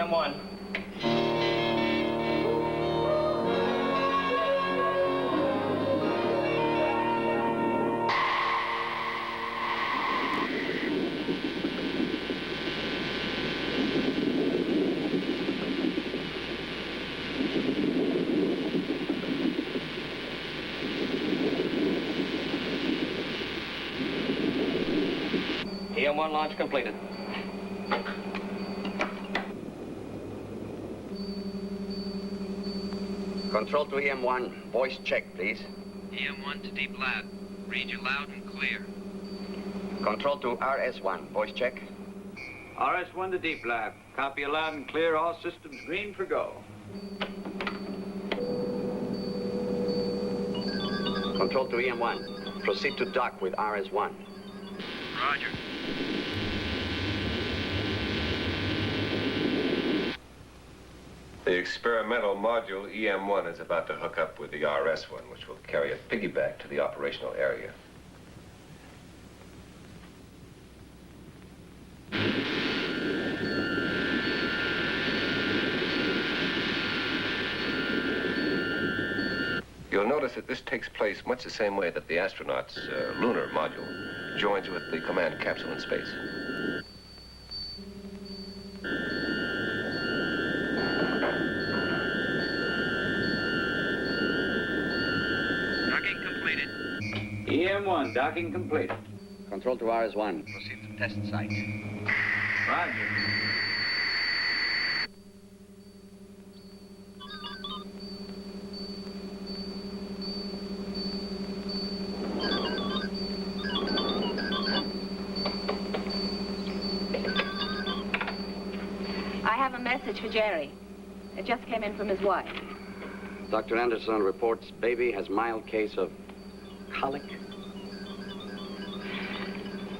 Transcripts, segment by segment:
EM1. EM1 launch completed. Control to EM1. Voice check, please. EM1 to deep lab. Read you loud and clear. Control to RS1. Voice check. RS1 to deep lab. Copy you loud and clear. All systems green for go. Control to EM1. Proceed to dock with RS1. Roger. The experimental module EM1 is about to hook up with the RS1, which will carry a piggyback to the operational area. You'll notice that this takes place much the same way that the astronaut's lunar module joins with the command capsule in space. Docking completed. EM1, docking completed. Control to RS1. Proceed to test site. Roger. I have a message for Jerry. It just came in from his wife. Dr. Anderson reports baby has mild case of colic.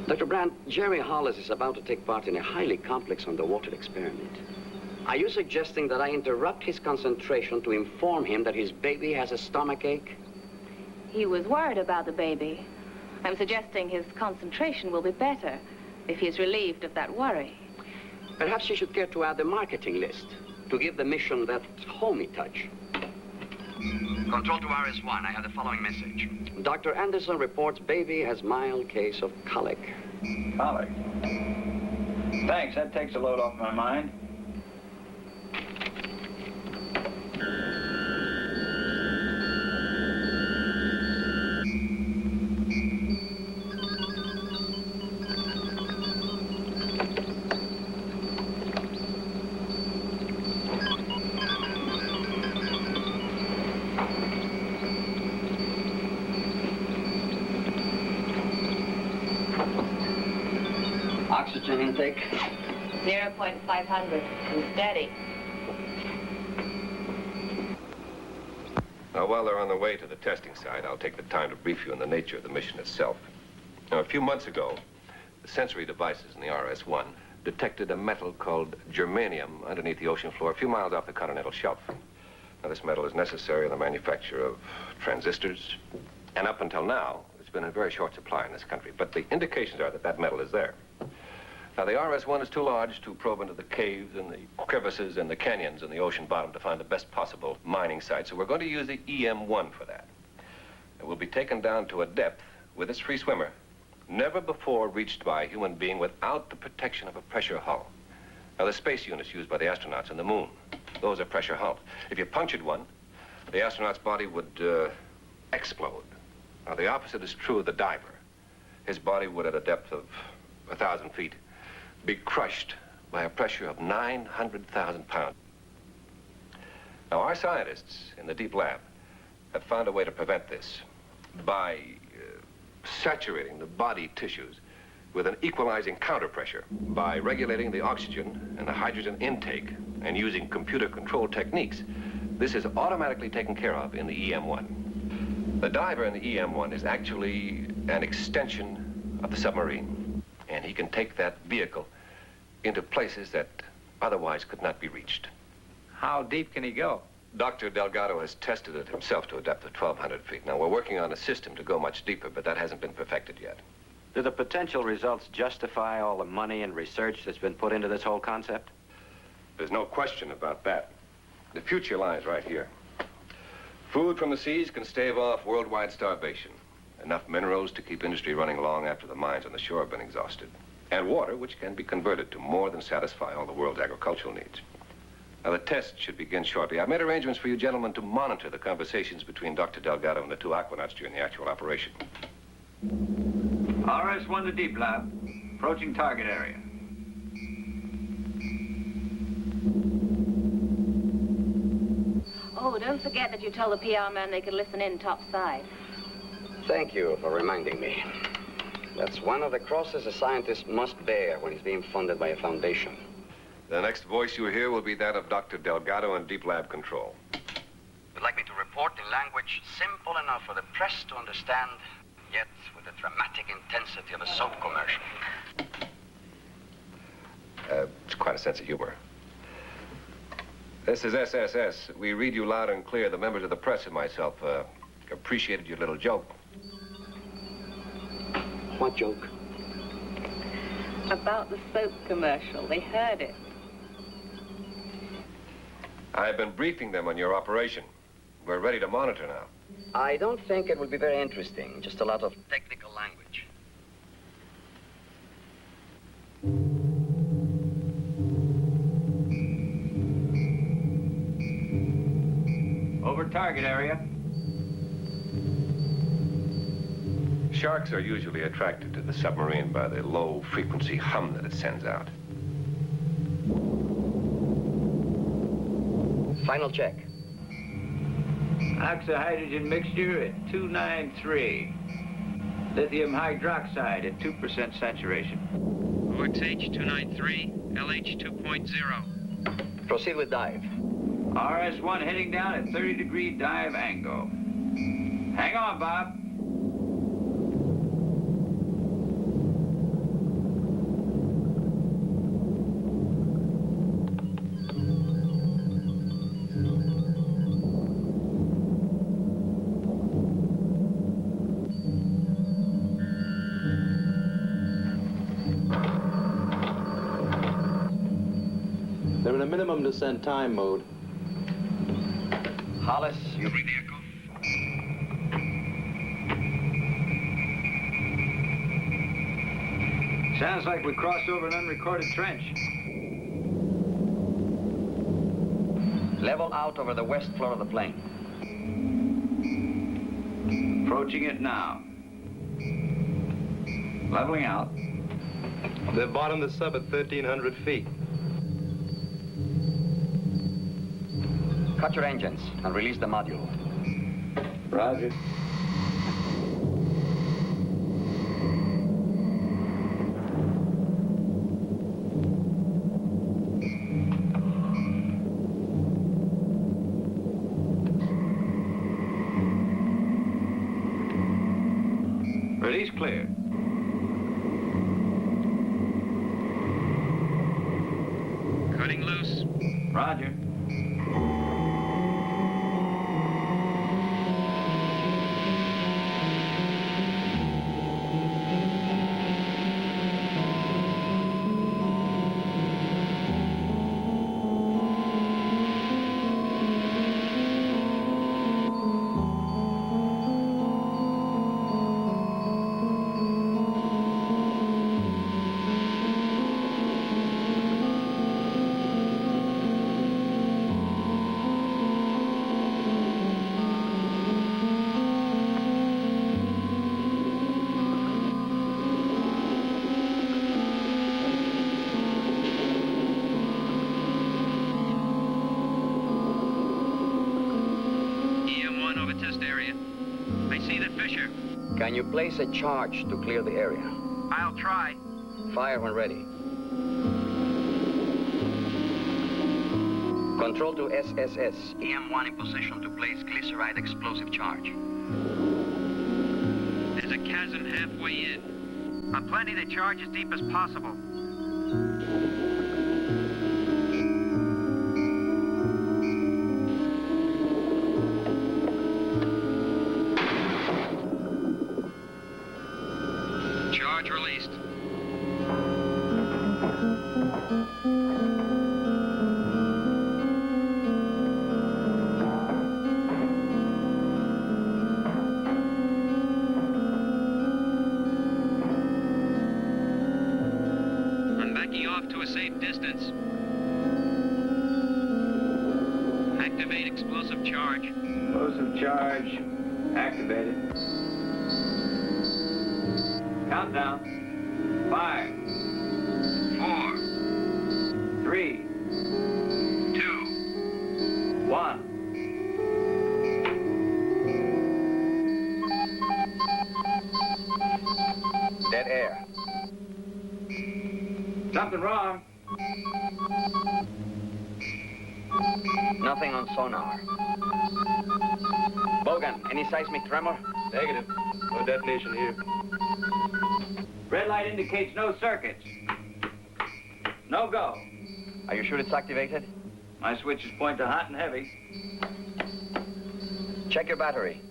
Dr. Brandt, Jerry Hollis is about to take part in a highly complex underwater experiment. Are you suggesting that I interrupt his concentration to inform him that his baby has a stomachache? He was worried about the baby. I'm suggesting his concentration will be better if he's relieved of that worry. Perhaps you should care to add the marketing list to give the mission that homey touch. Control to RS1. I have the following message. Dr. Anderson reports baby has mild case of colic. Colic. Thanks, that takes a load off my mind. Oxygen intake? 0.500 and steady. Now, while they're on the way to the testing site, I'll take the time to brief you on the nature of the mission itself. Now, a few months ago, the sensory devices in the RS-1 detected a metal called germanium underneath the ocean floor a few miles off the continental shelf. Now, this metal is necessary in the manufacture of transistors, and up until now, it's been in very short supply in this country. But the indications are that that metal is there. Now, the RS-1 is too large to probe into the caves and the crevices and the canyons in the ocean bottom to find the best possible mining site, so we're going to use the EM1 for that. It will be taken down to a depth with its free swimmer never before reached by a human being without the protection of a pressure hull. Now, the space units used by the astronauts on the moon, those are pressure hulls. If you punctured one, the astronaut's body would explode. Now, the opposite is true of the diver. His body would, at a depth of 1,000 feet, be crushed by a pressure of 900,000 pounds. Now, our scientists in the deep lab have found a way to prevent this by saturating the body tissues with an equalizing counterpressure, by regulating the oxygen and the hydrogen intake and using computer-controlled techniques. This is automatically taken care of in the EM1. The diver in the EM1 is actually an extension of the submarine, and he can take that vehicle into places that otherwise could not be reached. How deep can he go? Dr. Delgado has tested it himself to a depth of 1,200 feet. Now, we're working on a system to go much deeper, but that hasn't been perfected yet. Do the potential results justify all the money and research that's been put into this whole concept? There's no question about that. The future lies right here. Food from the seas can stave off worldwide starvation. Enough minerals to keep industry running long after the mines on the shore have been exhausted. And water, which can be converted to more than satisfy all the world's agricultural needs. Now, the test should begin shortly. I've made arrangements for you gentlemen to monitor the conversations between Dr. Delgado and the two aquanauts during the actual operation. RS-1 to Deep Lab. Approaching target area. Oh, don't forget that you told the PR man they could listen in topside. Thank you for reminding me. That's one of the crosses a scientist must bear when he's being funded by a foundation. The next voice you hear will be that of Dr. Delgado in Deep Lab Control. Would like me to report in language simple enough for the press to understand, yet with the dramatic intensity of a soap commercial. It's quite a sense of humor. This is SSS. We read you loud and clear. The members of the press and myself appreciated your little joke. What joke? About the soap commercial. They heard it. I've been briefing them on your operation. We're ready to monitor now. I don't think it will be very interesting. Just a lot of technical language. Over target area. Sharks are usually attracted to the submarine by the low-frequency hum that it sends out. Final check. Oxyhydrogen mixture at 293. Lithium hydroxide at 2% saturation. OXH 293, LH 2.0. Proceed with dive. RS-1 heading down at 30-degree dive angle. Hang on, Bob. They're in a minimum descent time mode. Hollis, you Read the echo. Sounds like we crossed over an unrecorded trench. level out over the west floor of the plane. Approaching it now. Leveling out. They've bottomed the sub at 1,300 feet. Cut your engines and release the module. Roger. Release clear. Cutting loose. Roger. Can you place a charge to clear the area? I'll try. Fire when ready. Control to SSS. EM1 in position to place glyceride explosive charge. There's a chasm halfway in. I'm planning to charge as deep as possible. Charge released. Activate explosive charge. Explosive charge activated. Countdown. 5, 4, 3, 2, 1. Dead air. Something wrong. Nothing on sonar. Bogan, any seismic tremor? Negative. No detonation here. Red light indicates no circuits. No go. Are you sure it's activated? My switches point to hot and heavy. Check your battery.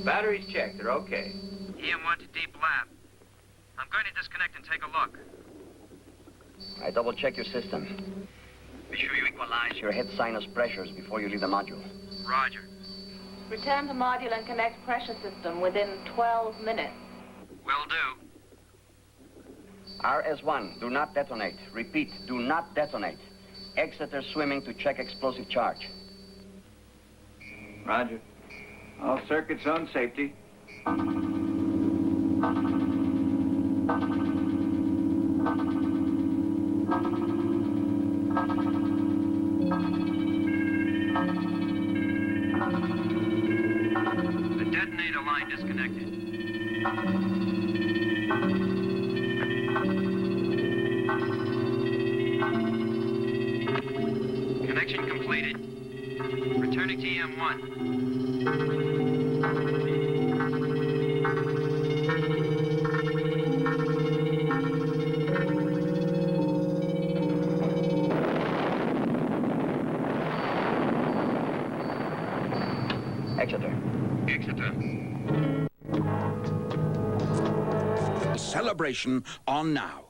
Batteries checked. They're okay. EM1 to deep lab. I'm going to disconnect and take a look. I double-check your system. Be sure you equalize your head sinus pressures before you leave the module. Roger. Return to module and connect pressure system within 12 minutes. Will do. RS-1, do not detonate. Repeat, do not detonate. Exeter swimming to check explosive charge. Roger. All circuits on safety. The detonator line disconnected. Connection completed. Returning to EM1. Exeter. Exeter. Celebration on now.